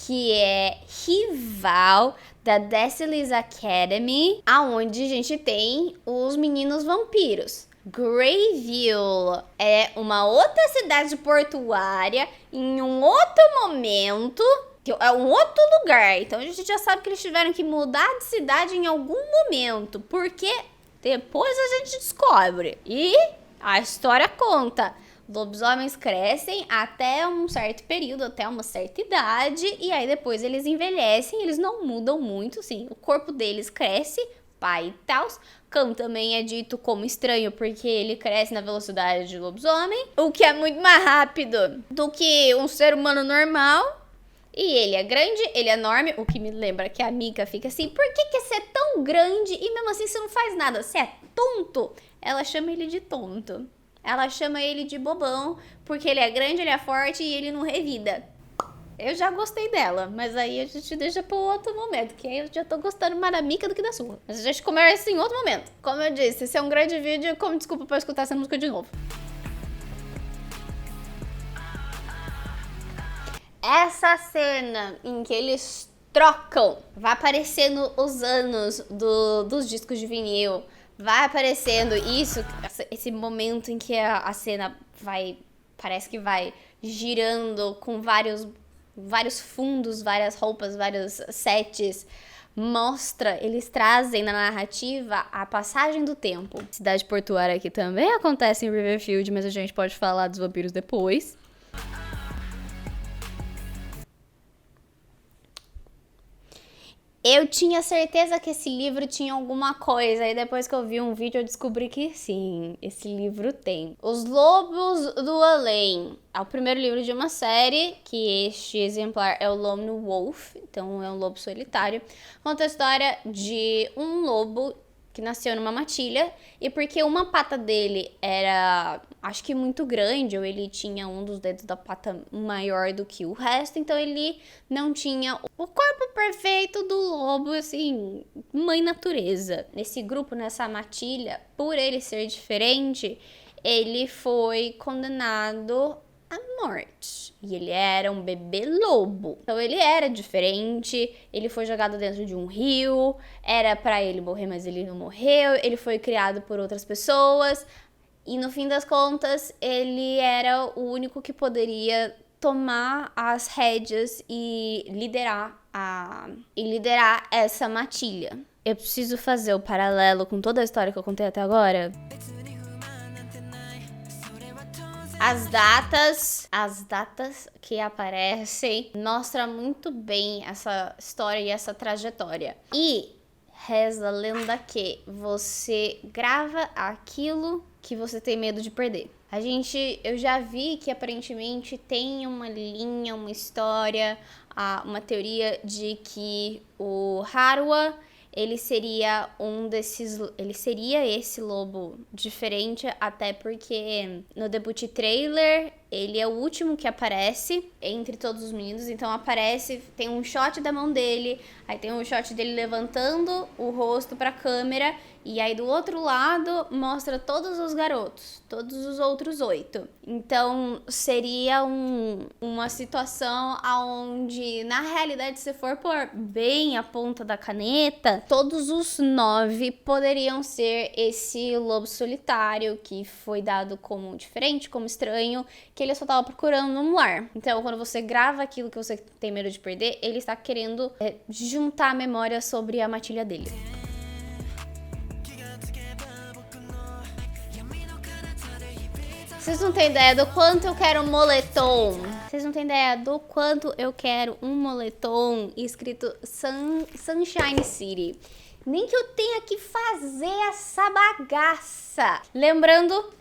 que é rival da Destiny's Academy, aonde a gente tem os meninos vampiros. Greyville é uma outra cidade portuária em um outro momento, é um outro lugar. Então a gente já sabe que eles tiveram que mudar de cidade em algum momento, porque depois a gente descobre. E a história conta. Lobisomens crescem até um certo período, até uma certa idade, e aí depois eles envelhecem, eles não mudam muito, sim, o corpo deles cresce, pai e tal. Cão também é dito como estranho, porque ele cresce na velocidade de lobisomem, o que é muito mais rápido do que um ser humano normal. E ele é grande, ele é enorme, o que me lembra que a Mika fica assim, por que você é tão grande e mesmo assim você não faz nada? Você é tonto? Ela chama ele de tonto. Ela chama ele de bobão, porque ele é grande, ele é forte e ele não revida. Eu já gostei dela, mas aí a gente deixa para outro momento, que aí eu já tô gostando mais da Mika do que da sua. Mas a gente conversa em outro momento. Como eu disse, esse é um grande vídeo, como desculpa pra escutar essa música de novo. Essa cena em que eles trocam, vai aparecendo os anos dos discos de vinil, vai aparecendo isso, esse momento em que a cena vai, parece que vai girando com vários fundos, várias roupas, vários sets. Mostra, eles trazem na narrativa a passagem do tempo. Cidade portuária aqui também acontece em Riverfield, mas a gente pode falar dos vampiros depois. Eu tinha certeza que esse livro tinha alguma coisa, e depois que eu vi um vídeo eu descobri que sim, esse livro tem. Os Lobos do Além é o primeiro livro de uma série, que este exemplar é o Lone Wolf, então é um lobo solitário. Conta a história de um lobo que nasceu numa matilha, e porque uma pata dele era, acho que muito grande, ou ele tinha um dos dedos da pata maior do que o resto, então ele não tinha o corpo perfeito do lobo, assim, mãe natureza. Nesse grupo, nessa matilha, por ele ser diferente, ele foi condenado à morte. E ele era um bebê lobo. Então ele era diferente, ele foi jogado dentro de um rio, era pra ele morrer, mas ele não morreu, ele foi criado por outras pessoas, e no fim das contas, ele era o único que poderia tomar as rédeas e liderar essa matilha. Eu preciso fazer o paralelo com toda a história que eu contei até agora. As datas que aparecem mostram muito bem essa história e essa trajetória. E reza a lenda que você grava aquilo que você tem medo de perder. Eu já vi que aparentemente tem uma linha, uma história, uma teoria de que o Harwa, ele seria esse lobo diferente, até porque no debut trailer Ele é o último que aparece entre todos os meninos, então aparece, tem um shot da mão dele, aí tem um shot dele levantando o rosto pra câmera, e aí do outro lado mostra todos os garotos, todos os outros 8. Então seria uma situação onde, na realidade, se for pôr bem a ponta da caneta, todos os 9 poderiam ser esse lobo solitário que foi dado como diferente, como estranho, que ele só tava procurando num lar. Então, quando você grava aquilo que você tem medo de perder, ele está querendo juntar a memória sobre a matilha dele. Vocês não têm ideia do quanto eu quero um moletom. Vocês não têm ideia do quanto eu quero um moletom escrito Sunshine City. Nem que eu tenha que fazer essa bagaça. Lembrando,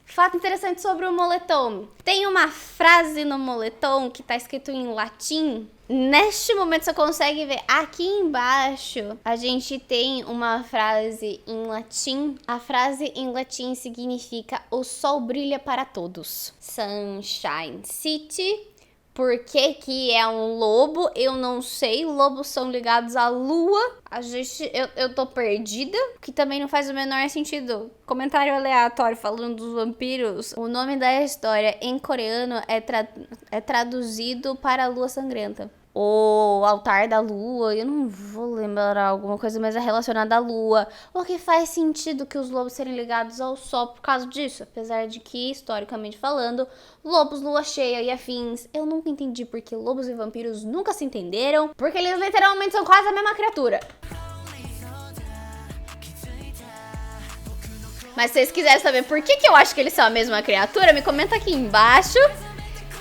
fato interessante sobre o moletom. Tem uma frase no moletom que tá escrito em latim. Neste momento você consegue ver aqui embaixo, a gente tem uma frase em latim. A frase em latim significa o sol brilha para todos. Sunshine City. Por que que é um lobo? Eu não sei. Lobos são ligados à lua. Eu tô perdida. Que também não faz o menor sentido. Comentário aleatório falando dos vampiros. O nome da história em coreano é traduzido para a lua sangrenta. O altar da lua, eu não vou lembrar alguma coisa, mas é relacionada à lua. O que faz sentido que os lobos serem ligados ao sol por causa disso. Apesar de que, historicamente falando, lobos, lua cheia e afins, eu nunca entendi porque lobos e vampiros nunca se entenderam. Porque eles literalmente são quase a mesma criatura. Mas se vocês quiserem saber por que eu acho que eles são a mesma criatura, me comenta aqui embaixo.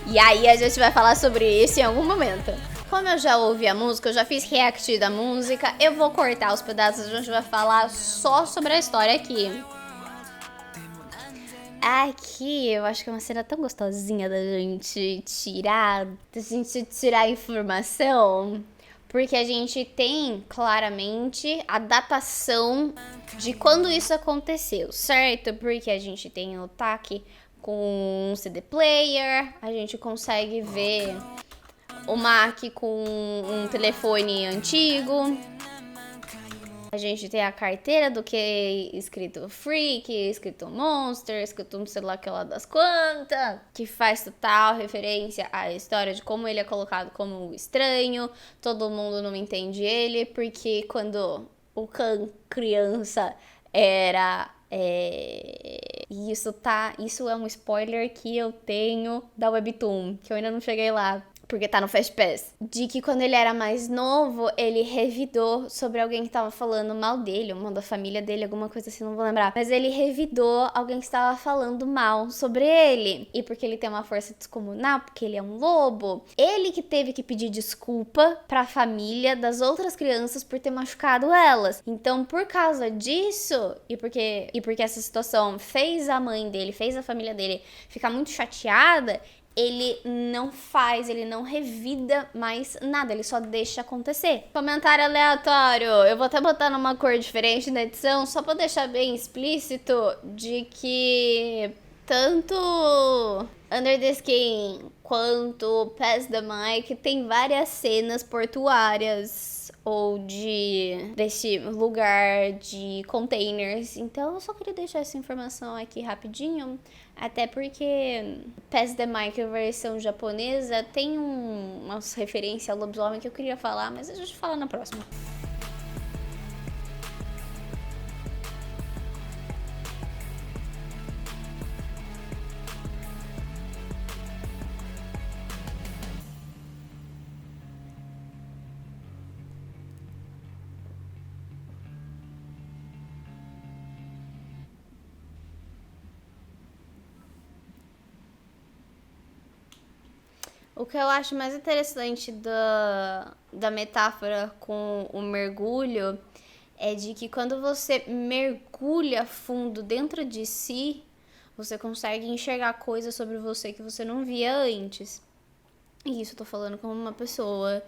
E aí a gente vai falar sobre isso em algum momento. Como eu já ouvi a música, eu já fiz react da música, eu vou cortar os pedaços, a gente vai falar só sobre a história aqui. Aqui, eu acho que é uma cena tão gostosinha da gente tirar informação, porque a gente tem claramente a datação de quando isso aconteceu, certo? Porque a gente tem o TAC com um CD player, a gente consegue ver o Mac com um telefone antigo. A gente tem a carteira do que escrito Freak, escrito Monster, escrito não sei lá que lá das quantas, que faz total referência à história de como ele é colocado como um estranho. Todo mundo não entende ele, porque quando o Khan criança era... Isso é um spoiler que eu tenho da Webtoon, que eu ainda não cheguei lá, porque tá no Fast Pass. De que quando ele era mais novo, ele revidou sobre alguém que tava falando mal dele, uma da família dele, alguma coisa assim, não vou lembrar. Mas ele revidou alguém que estava falando mal sobre ele. E porque ele tem uma força descomunal, porque ele é um lobo, ele que teve que pedir desculpa pra família das outras crianças por ter machucado elas. Então, por causa disso, e porque essa situação fez a mãe dele, fez a família dele ficar muito chateada, ele não revida mais nada, ele só deixa acontecer. Comentário aleatório, eu vou até botar numa cor diferente na edição, só pra deixar bem explícito de que tanto Under the Skin quanto Pass the Mic tem várias cenas portuárias ou desse lugar de containers. Então eu só queria deixar essa informação aqui rapidinho, até porque Pass the Mic, a versão japonesa, tem umas referências ao lobisomem que eu queria falar, mas a gente fala na próxima. O que eu acho mais interessante da metáfora com o mergulho é de que quando você mergulha fundo dentro de si, você consegue enxergar coisas sobre você que você não via antes. E isso eu tô falando como uma pessoa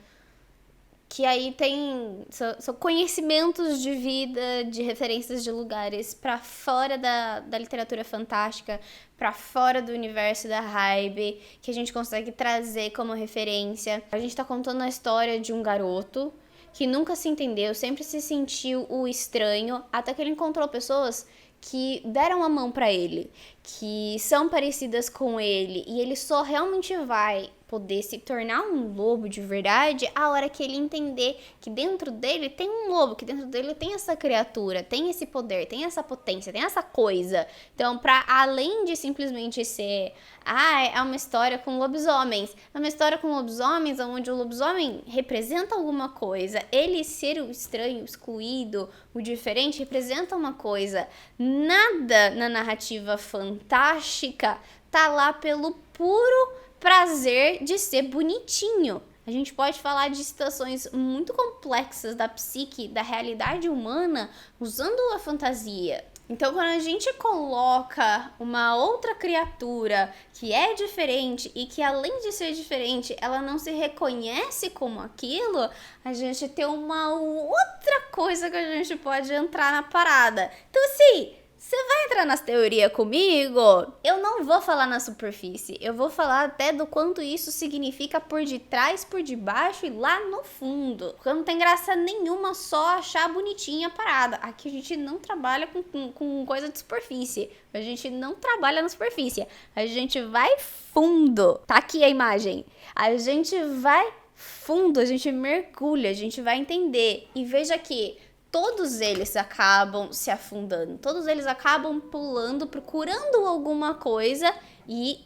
que aí tem são conhecimentos de vida, de referências de lugares pra fora da literatura fantástica, pra fora do universo da Hybe, que a gente consegue trazer como referência. A gente tá contando a história de um garoto que nunca se entendeu, sempre se sentiu o estranho, até que ele encontrou pessoas que deram a mão pra ele, que são parecidas com ele, e ele só realmente vai poder se tornar um lobo de verdade a hora que ele entender que dentro dele tem um lobo, que dentro dele tem essa criatura, tem esse poder, tem essa potência, tem essa coisa. Então, pra além de simplesmente ser, é uma história com lobisomens, é uma história com lobisomens onde o lobisomem representa alguma coisa, ele ser o estranho, o excluído, o diferente representa uma coisa. Nada na narrativa fantástica tá lá pelo puro prazer de ser bonitinho. A gente pode falar de situações muito complexas da psique, da realidade humana, usando a fantasia. Então, quando a gente coloca uma outra criatura que é diferente e que, além de ser diferente, ela não se reconhece como aquilo, a gente tem uma outra coisa que a gente pode entrar na parada. Então, assim, você vai entrar nas teorias comigo? Eu não vou falar na superfície, eu vou falar até do quanto isso significa por detrás, por debaixo e lá no fundo. Porque não tem graça nenhuma só achar bonitinha a parada. Aqui a gente não trabalha com coisa de superfície, a gente não trabalha na superfície, a gente vai fundo. Tá aqui a imagem. A gente vai fundo, a gente mergulha, a gente vai entender. E veja que todos eles acabam se afundando, todos eles acabam pulando, procurando alguma coisa e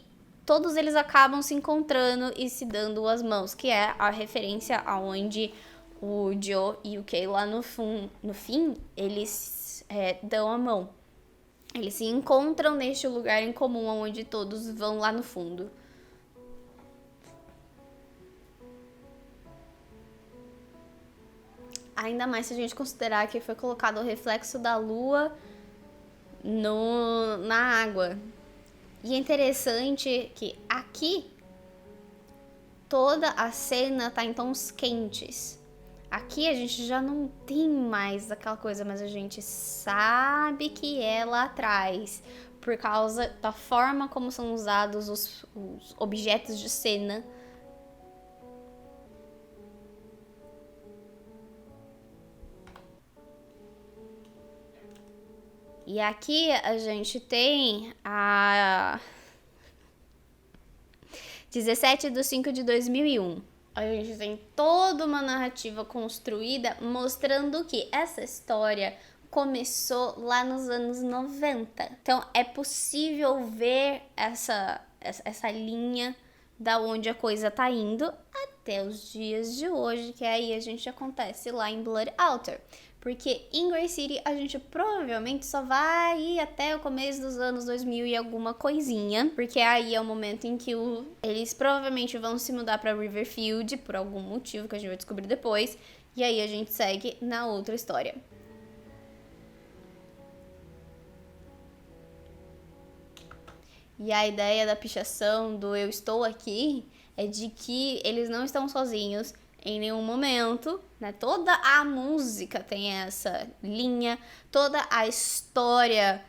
todos eles acabam se encontrando e se dando as mãos, que é a referência aonde o Joe e o Kay lá no fim, eles dão a mão. Eles se encontram neste lugar em comum onde todos vão lá no fundo. Ainda mais se a gente considerar que foi colocado o reflexo da lua na água. E é interessante que aqui toda a cena tá em tons quentes. Aqui a gente já não tem mais aquela coisa, mas a gente sabe que é lá atrás, por causa da forma como são usados os objetos de cena. E aqui a gente tem a 17/5/2001. A gente tem toda uma narrativa construída mostrando que essa história começou lá nos anos 90. Então é possível ver essa linha da onde a coisa tá indo até os dias de hoje, que aí a gente acontece lá em Blood Altar. Porque em Grey City a gente provavelmente só vai ir até o começo dos anos 2000 e alguma coisinha. Porque aí é o momento em que eles provavelmente vão se mudar pra Riverfield por algum motivo que a gente vai descobrir depois. E aí a gente segue na outra história. E a ideia da pichação do eu estou aqui é de que eles não estão sozinhos em nenhum momento, né? Toda a música tem essa linha, toda a história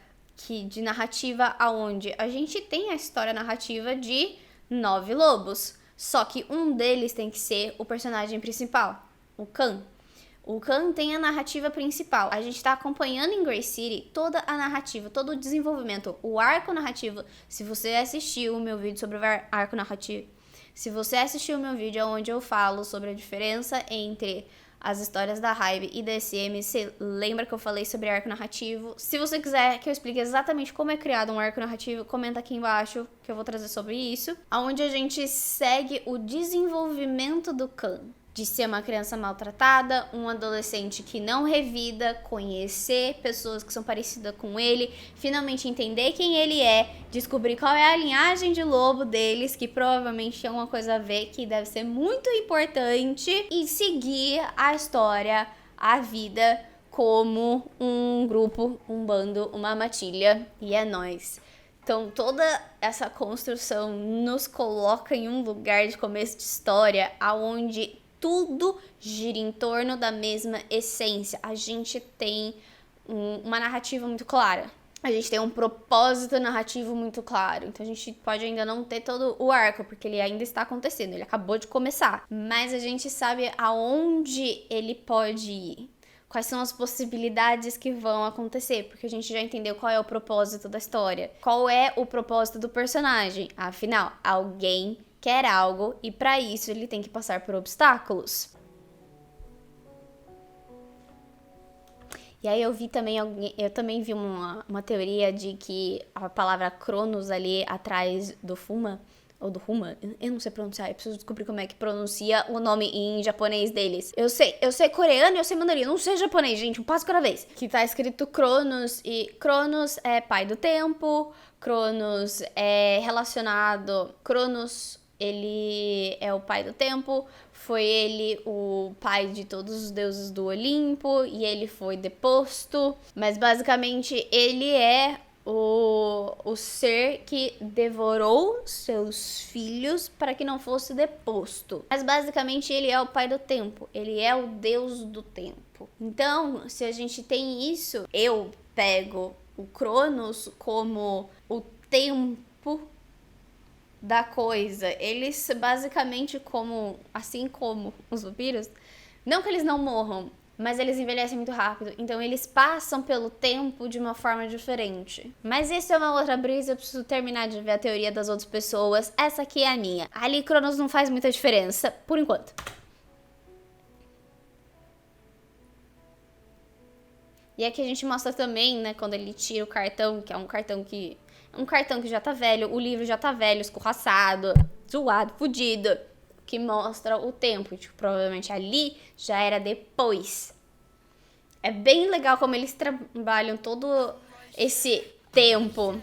de narrativa aonde a gente tem a história narrativa de 9 lobos, só que um deles tem que ser o personagem principal, o Khan. O Khan tem a narrativa principal. A gente tá acompanhando em Grey City toda a narrativa, todo o desenvolvimento, o arco narrativo. Se você assistiu o meu vídeo sobre o arco narrativo, se você assistiu o meu vídeo onde eu falo sobre a diferença entre as histórias da Hybe e da SM, você lembra que eu falei sobre arco narrativo? Se você quiser que eu explique exatamente como é criado um arco narrativo, comenta aqui embaixo que eu vou trazer sobre isso. Onde a gente segue o desenvolvimento do Khan. De ser uma criança maltratada, um adolescente que não revida, conhecer pessoas que são parecidas com ele, finalmente entender quem ele é, descobrir qual é a linhagem de lobo deles, que provavelmente tem uma coisa a ver, que deve ser muito importante, e seguir a história, a vida, como um grupo, um bando, uma matilha, e é nóis. Então, toda essa construção nos coloca em um lugar de começo de história, aonde tudo gira em torno da mesma essência. A gente tem uma narrativa muito clara. A gente tem um propósito narrativo muito claro. Então a gente pode ainda não ter todo o arco, porque ele ainda está acontecendo, ele acabou de começar. Mas a gente sabe aonde ele pode ir. Quais são as possibilidades que vão acontecer, porque a gente já entendeu qual é o propósito da história. Qual é o propósito do personagem? Afinal, alguém quer algo e para isso ele tem que passar por obstáculos. E aí eu também vi uma teoria de que a palavra Cronos ali atrás do Fuma, ou do Ruma, eu não sei pronunciar, eu preciso descobrir como é que pronuncia o nome em japonês deles. Eu sei coreano e eu sei mandarim, eu não sei japonês, gente, um passo cada vez. Que tá escrito Cronos, e Cronos é pai do tempo, Cronos é relacionado, Cronos, ele é o pai do tempo, foi ele o pai de todos os deuses do Olimpo e ele foi deposto, mas basicamente ele é o ser que devorou seus filhos para que não fosse deposto. Mas basicamente ele é o pai do tempo, ele é o deus do tempo. Então, se a gente tem isso, eu pego o Cronos como o tempo da coisa. Eles basicamente assim como os vampiros, não que eles não morram, mas eles envelhecem muito rápido, então eles passam pelo tempo de uma forma diferente. Mas isso é uma outra brisa, eu preciso terminar de ver a teoria das outras pessoas. Essa aqui é a minha. Ali Cronos não faz muita diferença, por enquanto. E aqui a gente mostra também, né, quando ele tira o cartão, que é um cartão que já tá velho, o livro já tá velho, escorraçado, zoado, fudido, que mostra o tempo. Tipo, provavelmente ali já era depois. É bem legal como eles trabalham todo esse tempo.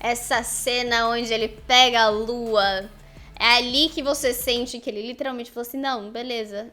Essa cena onde ele pega a lua, é ali que você sente que ele literalmente falou assim, não, beleza,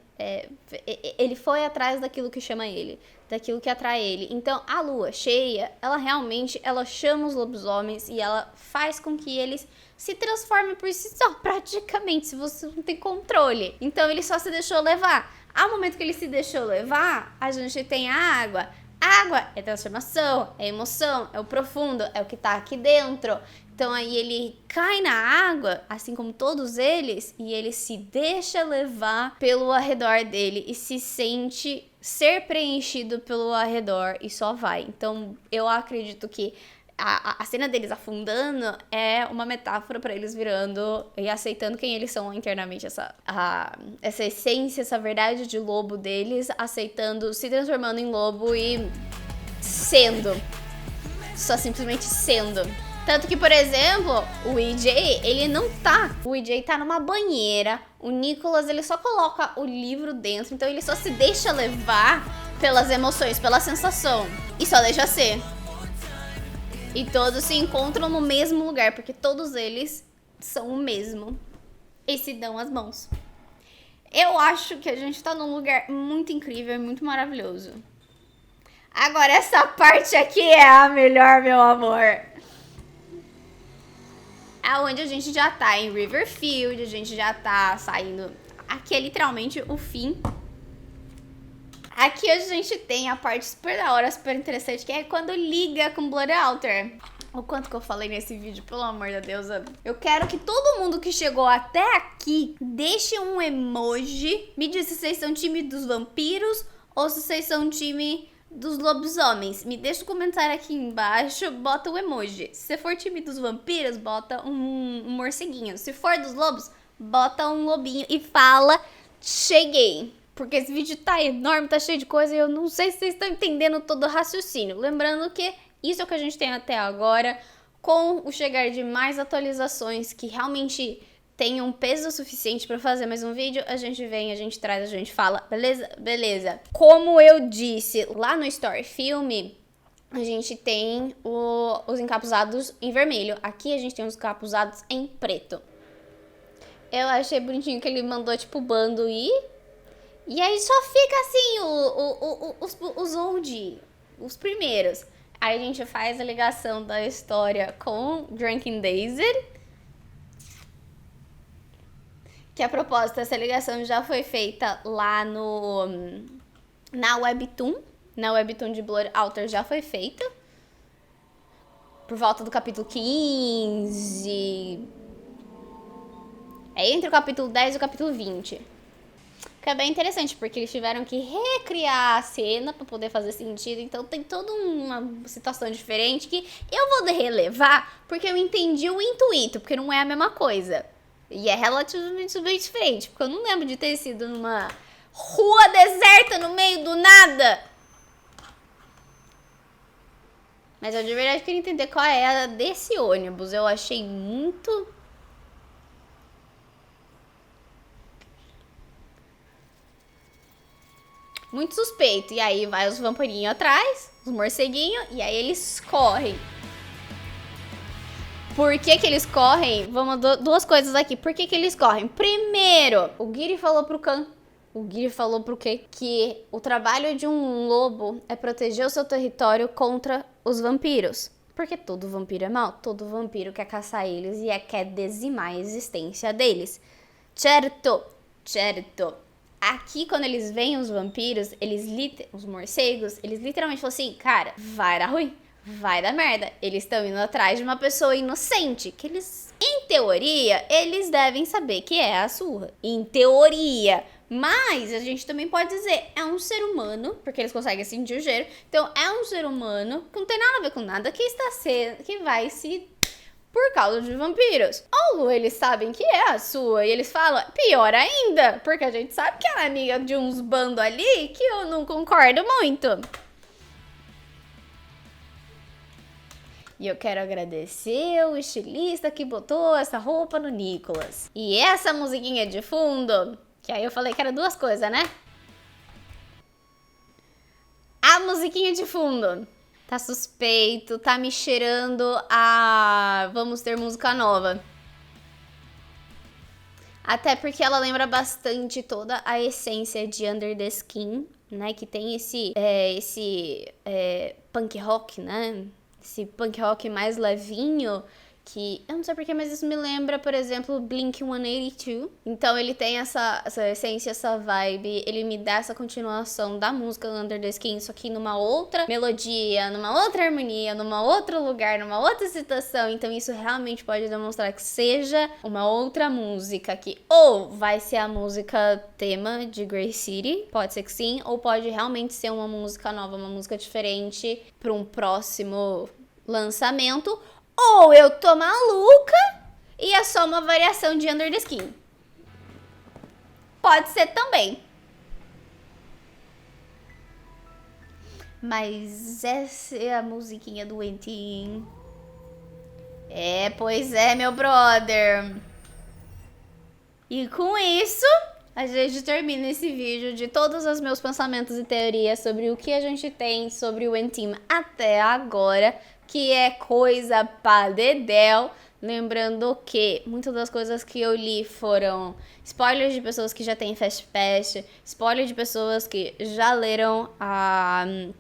ele foi atrás daquilo que chama ele, daquilo que atrai ele. Então a lua cheia, ela chama os lobisomens e ela faz com que eles se transformem por si só, praticamente, se você não tem controle. Então ele só se deixou levar. Ao momento que ele se deixou levar, a gente tem a água. Água é transformação, é emoção, é o profundo, é o que tá aqui dentro. Então aí ele cai na água, assim como todos eles, e ele se deixa levar pelo arredor dele e se sente ser preenchido pelo arredor e só vai. Então eu acredito que a cena deles afundando é uma metáfora para eles virando e aceitando quem eles são internamente, essa essência, essa verdade de lobo deles, aceitando, se transformando em lobo e sendo, só simplesmente sendo. Tanto que, por exemplo, o EJ, ele não tá. O EJ tá numa banheira, o Nicholas, ele só coloca o livro dentro, então ele só se deixa levar pelas emoções, pela sensação, e só deixa ser. E todos se encontram no mesmo lugar, porque todos eles são o mesmo. E se dão as mãos. Eu acho que a gente tá num lugar muito incrível e muito maravilhoso. Agora, essa parte aqui é a melhor, meu amor. Aonde a gente já tá em Riverfield, a gente já tá saindo... Aqui é literalmente o fim. Aqui a gente tem a parte super da hora, super interessante, que é quando liga com Blood Altar. O quanto que eu falei nesse vídeo, pelo amor de Deus. Eu quero que todo mundo que chegou até aqui deixe um emoji. Me diz se vocês são time dos vampiros ou se vocês são time dos lobisomens. Me deixa um comentário aqui embaixo, bota o emoji. Se você for time dos vampiros, bota um morceguinho. Se for dos lobos, bota um lobinho e fala, cheguei. Porque esse vídeo tá enorme, tá cheio de coisa e eu não sei se vocês estão entendendo todo o raciocínio. Lembrando que isso é o que a gente tem até agora. Com o chegar de mais atualizações que realmente tenham peso suficiente pra fazer mais um vídeo, a gente vem, a gente traz, a gente fala, beleza? Beleza. Como eu disse lá no Story Filme, a gente tem os encapuzados em vermelho. Aqui a gente tem os encapuzados em preto. Eu achei bonitinho que ele mandou, tipo, o bando ir. E aí só fica assim, os old, os primeiros. Aí a gente faz a ligação da história com Drunken Daisy. Que a propósito, essa ligação já foi feita lá na Webtoon. Na Webtoon de Blood Altar já foi feita. Por volta do capítulo 15. É entre o capítulo 10 e o capítulo 20. Que é bem interessante, porque eles tiveram que recriar a cena pra poder fazer sentido. Então tem toda uma situação diferente que eu vou relevar porque eu entendi o intuito, porque não é a mesma coisa. E é relativamente bem diferente, porque eu não lembro de ter sido numa rua deserta no meio do nada. Mas eu de verdade queria entender qual é a desse ônibus. Eu achei muito suspeito. E aí vai os vampirinhos atrás, os morceguinhos, e aí eles correm. Por que que eles correm? Vamos, duas coisas aqui. Por que que eles correm? Primeiro, o Giri falou pro Khan. O Giri falou pro quê? Que o trabalho de um lobo é proteger o seu território contra os vampiros. Porque todo vampiro é mau. Todo vampiro quer caçar eles e quer dizimar a existência deles. Certo, certo. Aqui, quando eles veem os vampiros, os morcegos, eles literalmente falam assim, cara, vai dar ruim, vai dar merda. Eles estão indo atrás de uma pessoa inocente, que eles, em teoria, eles devem saber que é a Azula. Em teoria. Mas a gente também pode dizer, é um ser humano, porque eles conseguem sentir o cheiro. Então, é um ser humano que não tem nada a ver com nada, que vai se... por causa de vampiros. Ou eles sabem que é a sua e eles falam, pior ainda, porque a gente sabe que ela é amiga de uns bandos ali que eu não concordo muito. E eu quero agradecer o estilista que botou essa roupa no Nicholas. E essa musiquinha de fundo, que aí eu falei que era duas coisas, né? A musiquinha de fundo tá suspeito, tá me cheirando a vamos ter música nova. Até porque ela lembra bastante toda a essência de Under the Skin, né? Que tem esse punk rock, né? Esse punk rock mais levinho, que eu não sei porquê, mas isso me lembra, por exemplo, Blink-182. Então ele tem essa essência, essa vibe, ele me dá essa continuação da música Under the Skin, só que numa outra melodia, numa outra harmonia, numa outro lugar, numa outra situação. Então isso realmente pode demonstrar que seja uma outra música que ou vai ser a música tema de Grey City, pode ser que sim, ou pode realmente ser uma música nova, uma música diferente para um próximo lançamento. Ou eu tô maluca e é só uma variação de Under the Skin. Pode ser também. Mas essa é a musiquinha do Entin. É, pois é, meu brother. E com isso, a gente termina esse vídeo de todos os meus pensamentos e teorias sobre o que a gente tem sobre o Entin até agora, que é coisa pra dedéu. Lembrando que muitas das coisas que eu li foram spoilers de pessoas que já têm Fast Pass, spoilers de pessoas que já leram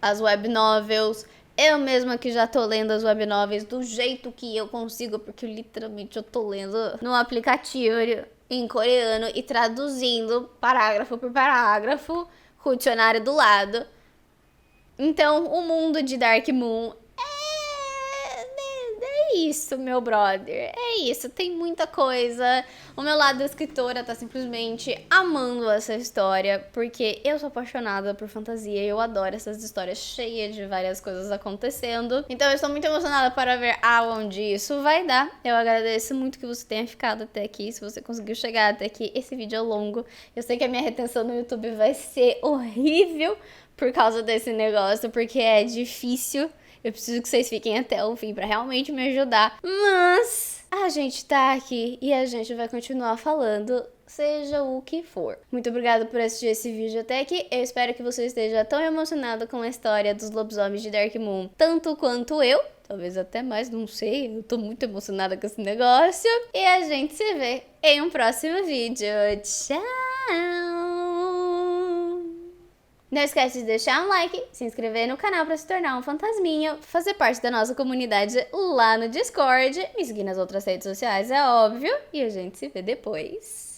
as web novels. Eu mesma que já tô lendo as web novels do jeito que eu consigo, porque literalmente eu tô lendo no aplicativo em coreano e traduzindo parágrafo por parágrafo com o dicionário do lado. Então, o mundo de Dark Moon é isso, meu brother. É isso, tem muita coisa. O meu lado escritora tá simplesmente amando essa história, porque eu sou apaixonada por fantasia e eu adoro essas histórias cheias de várias coisas acontecendo. Então eu estou muito emocionada para ver aonde isso vai dar. Eu agradeço muito que você tenha ficado até aqui, se você conseguiu chegar até aqui. Esse vídeo é longo. Eu sei que a minha retenção no YouTube vai ser horrível por causa desse negócio, porque é difícil. Eu preciso que vocês fiquem até o fim pra realmente me ajudar. Mas a gente tá aqui e a gente vai continuar falando, seja o que for. Muito obrigada por assistir esse vídeo até aqui. Eu espero que você esteja tão emocionado com a história dos lobisomens de Dark Moon, tanto quanto eu. Talvez até mais, não sei. Eu tô muito emocionada com esse negócio. E a gente se vê em um próximo vídeo. Tchau! Não esquece de deixar um like, se inscrever no canal para se tornar um fantasminha, fazer parte da nossa comunidade lá no Discord, me seguir nas outras redes sociais, é óbvio, e a gente se vê depois.